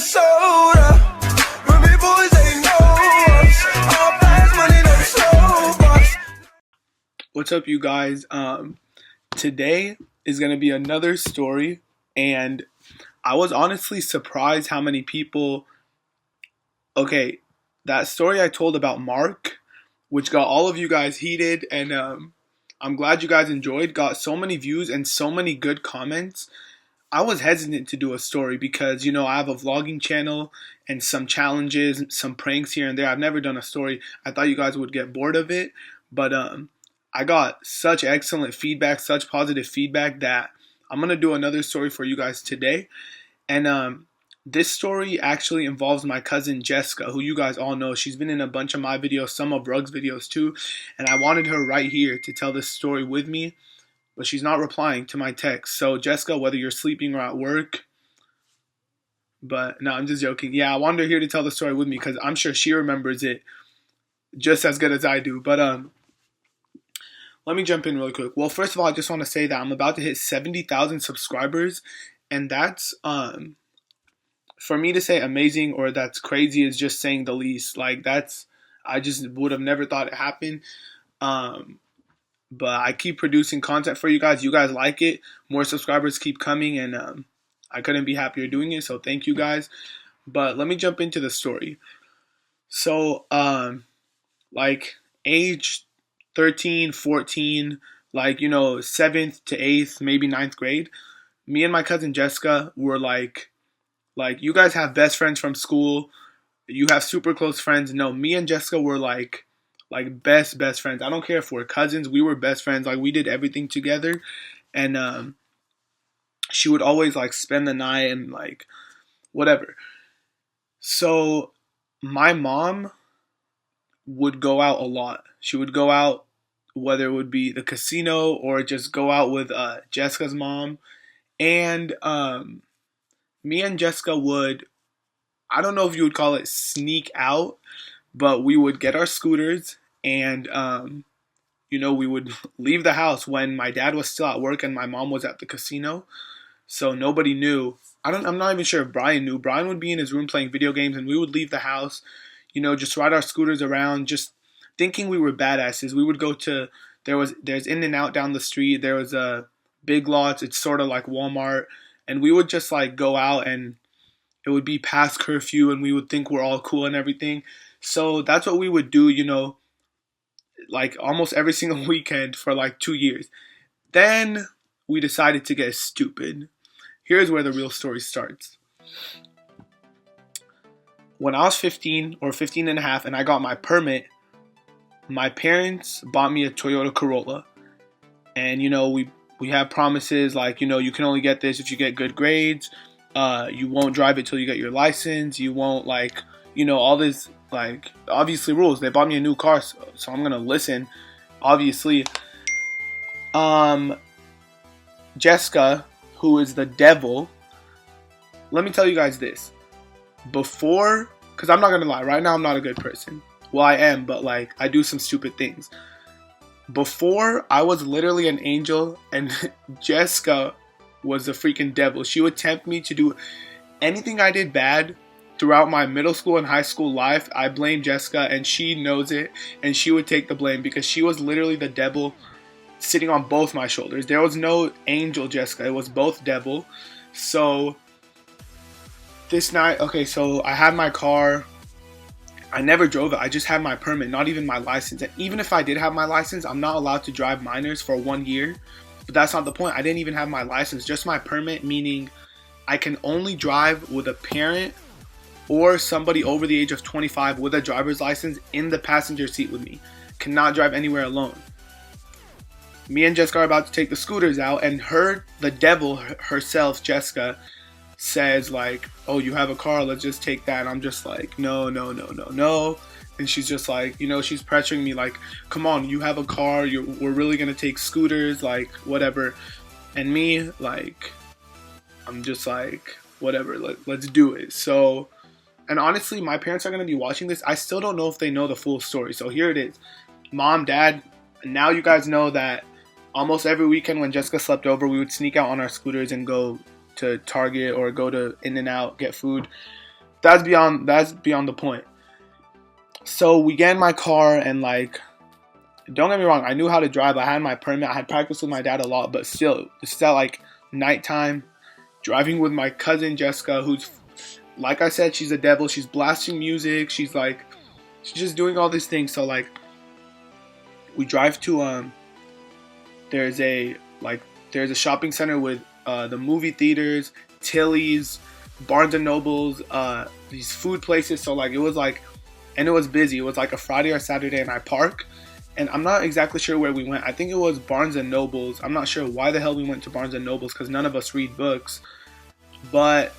soda. When me boys ain't know us. All fast money, no slow bus. What's up, you guys? Today is gonna be another story, and I was honestly surprised how many people. Okay, that story I told about Mark, which got all of you guys heated, and I'm glad you guys enjoyed. Got so many views and so many good comments. I was hesitant to do a story because, I have a vlogging channel and some challenges, some pranks here and there. I've never done a story. I thought you guys would get bored of it, but I got such excellent feedback, such positive feedback that I'm gonna do another story for you guys today. And this story actually involves my cousin Jessica, who you guys all know. She's been in a bunch of my videos, some of Rug's videos too, and I wanted her right here to tell this story with me. But she's not replying to my text. So Jessica, whether you're sleeping or at work, but no, I'm just joking. Yeah, I wanted her here to tell the story with me because I'm sure she remembers it just as good as I do. But let me jump in really quick. Well, first of all, I just want to say that I'm about to hit 70,000 subscribers, and that's for me to say amazing or that's crazy is just saying the least. Like I just would have never thought it happened. But I keep producing content for you guys. You guys like it. More subscribers keep coming, and I couldn't be happier doing it. So thank you guys. But let me jump into the story. So, like age 13, 14, like, 7th to 8th, maybe 9th grade, me and my cousin Jessica were like you guys have best friends from school. You have super close friends. No, me and Jessica were like best friends. I don't care if we're cousins. We were best friends. Like, we did everything together, and she would always like spend the night and like whatever. So my mom would go out a lot. She would go out, whether it would be the casino or just go out with Jessica's mom, and me and Jessica would, I don't know if you would call it sneak out, but we would get our scooters and, we would leave the house when my dad was still at work and my mom was at the casino. So nobody knew. I'm not even sure if Brian knew. Brian would be in his room playing video games and we would leave the house, just ride our scooters around, just thinking we were badasses. We would go to, there's In-N-Out down the street. There was a Big Lots. It's sort of like Walmart. And we would just like go out, and it would be past curfew and we would think we're all cool and everything. So that's what we would do, like almost every single weekend for like 2 years. Then we decided to get stupid. Here's where the real story starts. When I was 15 or 15 and a half and I got my permit, my parents bought me a Toyota Corolla. And, we have promises like, you can only get this if you get good grades. You won't drive it till you get your license. You won't all this obviously rules. They bought me a new car, so I'm gonna listen. Obviously, Jessica, who is the devil. Let me tell you guys this. Before, because I'm not gonna lie, right now I'm not a good person. Well, I am, but I do some stupid things. Before, I was literally an angel, and Jessica was the freaking devil. She would tempt me to do anything I did bad throughout my middle school and high school life. I blame Jessica, and she knows it, and she would take the blame because she was literally the devil sitting on both my shoulders. There was no angel Jessica. It was both devil. So this night, okay, so I had my car. I never drove it. I just had my permit, not even my license. And even if I did have my license, I'm not allowed to drive minors for 1 year. But that's not the point. I didn't even have my license, just my permit, meaning I can only drive with a parent or somebody over the age of 25 with a driver's license in the passenger seat with me. Cannot drive anywhere alone. Me and Jessica are about to take the scooters out, and the devil herself, Jessica, says oh, you have a car, let's just take that. And I'm just like, no. And she's just like, she's pressuring me come on, you have a car, we're really gonna take scooters, whatever. And me, I'm just like, whatever, let's do it. So, and honestly, my parents are gonna be watching this. I still don't know if they know the full story. So here it is. Mom, Dad, now you guys know that almost every weekend when Jessica slept over, we would sneak out on our scooters and go to Target or go to In-N-Out, get food. that's beyond the point. So we get in my car and like, don't get me wrong, I knew how to drive. I had my permit. I had practiced with my dad a lot, but still, it's at like nighttime, driving with my cousin Jessica, who's, like I said, she's a devil. She's blasting music. She's just doing all these things. So like, we drive to there's a shopping center with the movie theaters, Tilly's, Barnes and Nobles, these food places. So like, it was like, and it was busy. It was like a Friday or Saturday, and I park. And I'm not exactly sure where we went. I think it was Barnes and Nobles. I'm not sure why the hell we went to Barnes and Nobles, because none of us read books. But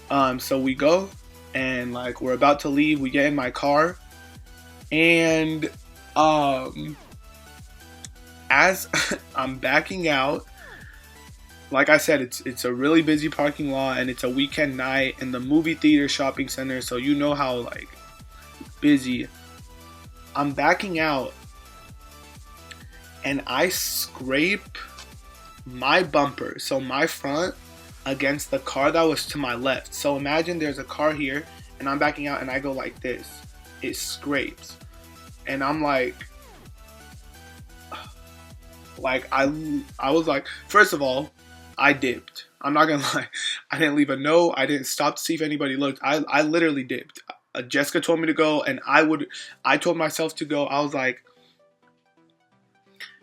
so we go, and like, we're about to leave. We get in my car, and as I'm backing out, like I said, it's a really busy parking lot, and it's a weekend night in the movie theater shopping center, so you know how like busy. I'm backing out, and I scrape my bumper, so my front, against the car that was to my left. So imagine there's a car here, and I'm backing out, and I go like this. It scrapes, and I'm like I was like, first of all, I dipped. I'm not gonna lie. I didn't leave a note. I didn't stop to see if anybody looked. I literally dipped. Jessica told me to go, and I told myself to go. I was like,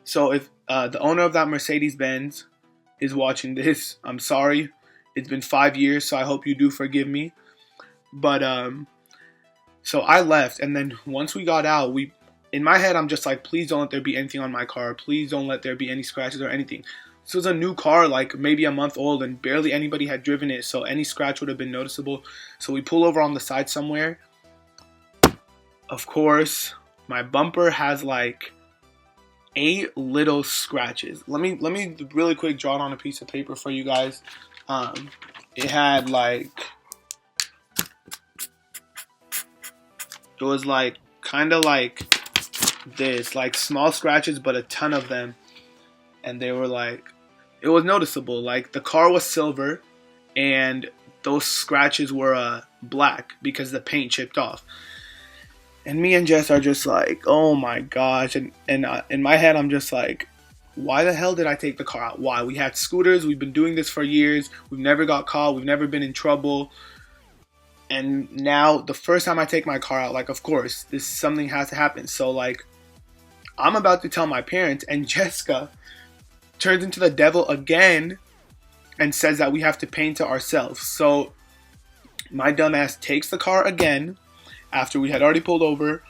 so if the owner of that Mercedes-Benz is watching this, I'm sorry. It's been 5 years, so I hope you do forgive me. But so I left, and then once we got out, in my head, I'm just like, please don't let there be anything on my car. Please don't let there be any scratches or anything. This was a new car, like maybe a month old, and barely anybody had driven it, so any scratch would have been noticeable. So we pull over on the side somewhere. Of course, my bumper has like 8 little scratches. Let me really quick draw it on a piece of paper for you guys. It had like, it was like kind of like this, like small scratches, but a ton of them, and they were like, it was noticeable. Like the car was silver, and those scratches were black because the paint chipped off. And me and Jess are just like, oh my gosh. And in my head, I'm just like, why the hell did I take the car out? Why? We had scooters. We've been doing this for years. We've never got caught. We've never been in trouble. And now the first time I take my car out, like, of course, something has to happen. So like, I'm about to tell my parents, and Jessica turns into the devil again and says that we have to paint it ourselves. So my dumbass takes the car again after we had already pulled over.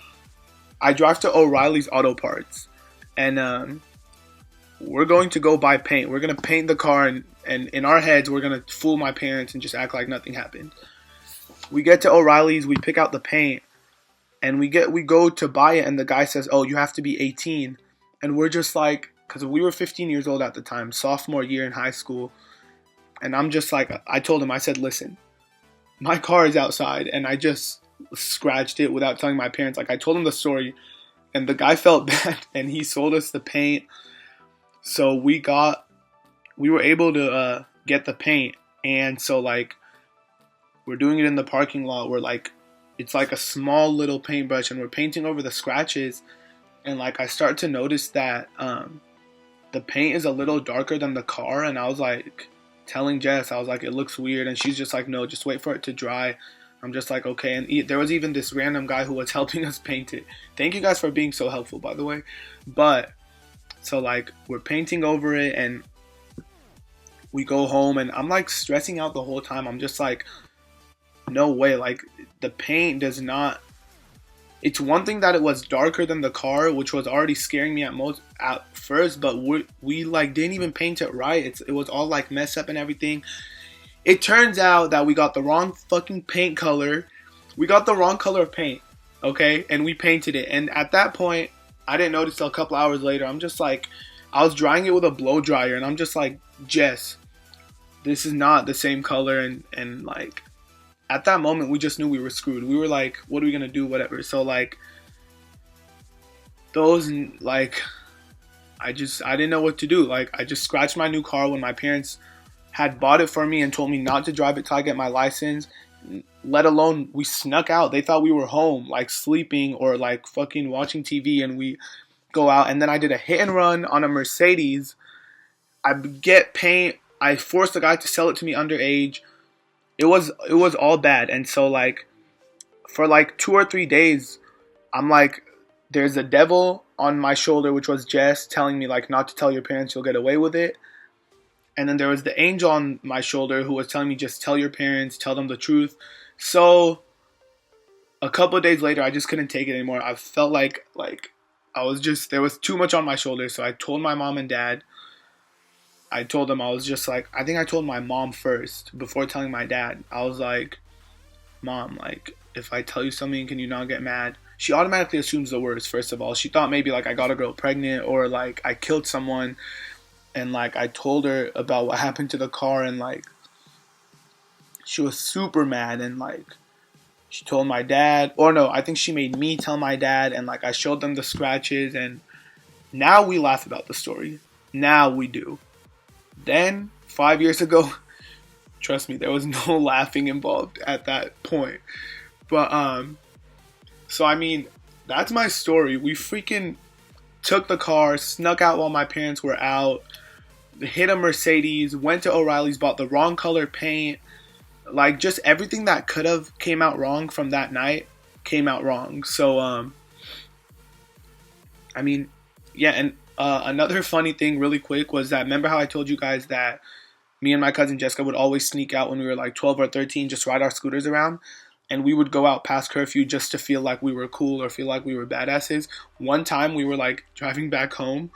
I drive to O'Reilly's Auto Parts, and we're going to go buy paint. We're going to paint the car, and in our heads, we're going to fool my parents and just act like nothing happened. We get to O'Reilly's, we pick out the paint, and we go to buy it, and the guy says, oh, you have to be 18. And we're just like, because we were 15 years old at the time, sophomore year in high school. And I'm just like, I told him, I said, listen, my car is outside, and I just scratched it without telling my parents. Like, I told him the story, and the guy felt bad, and he sold us the paint. So we were able to get the paint. And so like, we're doing it in the parking lot. We're like, it's like a small little paintbrush, and we're painting over the scratches. And like, I start to notice that the paint is a little darker than the car. And I was like telling Jess, I was like, it looks weird. And she's just like, no, just wait for it to dry. I'm just like, okay. And there was even this random guy who was helping us paint it. Thank you guys for being so helpful, by the way. But so like, we're painting over it, and we go home, and I'm like stressing out the whole time. I'm just like, no way. Like, the paint does not, it's one thing that it was darker than the car, which was already scaring me at first, but we like didn't even paint it right. It was all like messed up and everything. It turns out that we got the wrong fucking paint color. We got the wrong color of paint, okay? And we painted it. And at that point, I didn't notice till a couple hours later. I'm just like, I was drying it with a blow dryer, and I'm just like, Jess, this is not the same color. And like, at that moment, we just knew we were screwed. We were like, what are we gonna do? Whatever. So like, those, like, I didn't know what to do. Like, I just scratched my new car when my parents had bought it for me and told me not to drive it till I get my license. let alone we snuck out. They thought we were home, like sleeping or like fucking watching TV, and we go out. And then I did a hit and run on a Mercedes. I get paint. I forced the guy to sell it to me underage. It was all bad. And so like for like 2 or 3 days, I'm like, there's a devil on my shoulder, which was Jess telling me like not to tell your parents, you'll get away with it. And then there was the angel on my shoulder who was telling me just tell your parents, tell them the truth. So a couple of days later, I just couldn't take it anymore. I felt like I was just, there was too much on my shoulders. So I told my mom and dad. I told them, I was just like, I think I told my mom first before telling my dad. I was like, Mom, like, if I tell you something, can you not get mad? She automatically assumes the worst, first of all. She thought maybe like I got a girl pregnant or like I killed someone. And like I told her about what happened to the car, and like she was super mad, and like she told my dad, or no, I think she made me tell my dad, and like I showed them the scratches, and now we laugh about the story. Now we do. Then 5 years ago, trust me, there was no laughing involved at that point. But so I mean, that's my story. We freaking took the car, snuck out while my parents were out, hit a Mercedes, went to O'Reilly's, bought the wrong color paint. Like, just everything that could have came out wrong from that night came out wrong. So, I mean, yeah, and another funny thing really quick was that, remember how I told you guys that me and my cousin Jessica would always sneak out when we were like 12 or 13, just ride our scooters around? And we would go out past curfew just to feel like we were cool or feel like we were badasses. One time we were like driving back home,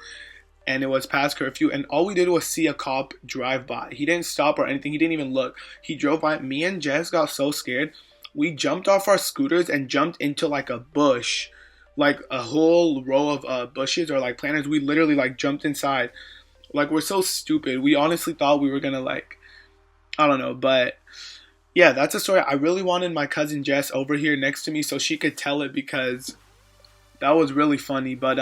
and it was past curfew, and all we did was see a cop drive by. He didn't stop or anything. He didn't even look. He drove by. Me and Jess got so scared. We jumped off our scooters and jumped into like a bush, like a whole row of bushes or like planters. We literally like jumped inside. Like, we're so stupid. We honestly thought we were gonna like, I don't know, but yeah, that's a story. I really wanted my cousin Jess over here next to me so she could tell it, because that was really funny. But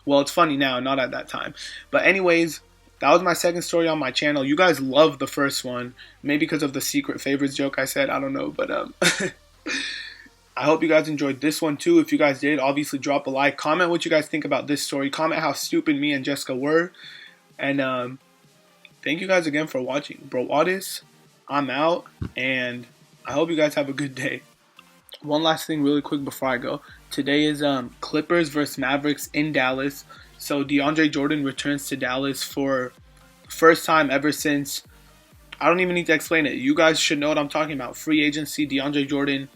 well, it's funny now, not at that time. But anyways, that was my second story on my channel. You guys loved the first one, maybe because of the secret favorites joke I said. I don't know, but I hope you guys enjoyed this one too. If you guys did, obviously drop a like. Comment what you guys think about this story. Comment how stupid me and Jessica were. And thank you guys again for watching. Brawadis, I'm out, and I hope you guys have a good day. One last thing really quick before I go. Today is Clippers versus Mavericks in Dallas. So DeAndre Jordan returns to Dallas for the first time ever since, I don't even need to explain it. You guys should know what I'm talking about. Free agency. DeAndre Jordan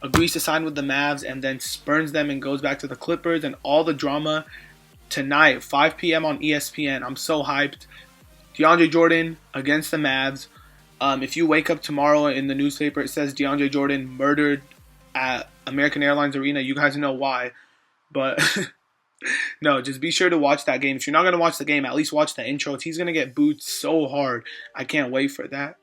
agrees to sign with the Mavs and then spurns them and goes back to the Clippers, and all the drama tonight, 5 p.m. on ESPN. I'm so hyped. DeAndre Jordan against the Mavs. If you wake up tomorrow in the newspaper, it says DeAndre Jordan murdered at American Airlines Arena. You guys know why. But no, just be sure to watch that game. If you're not going to watch the game, at least watch the intro. He's going to get booed so hard. I can't wait for that.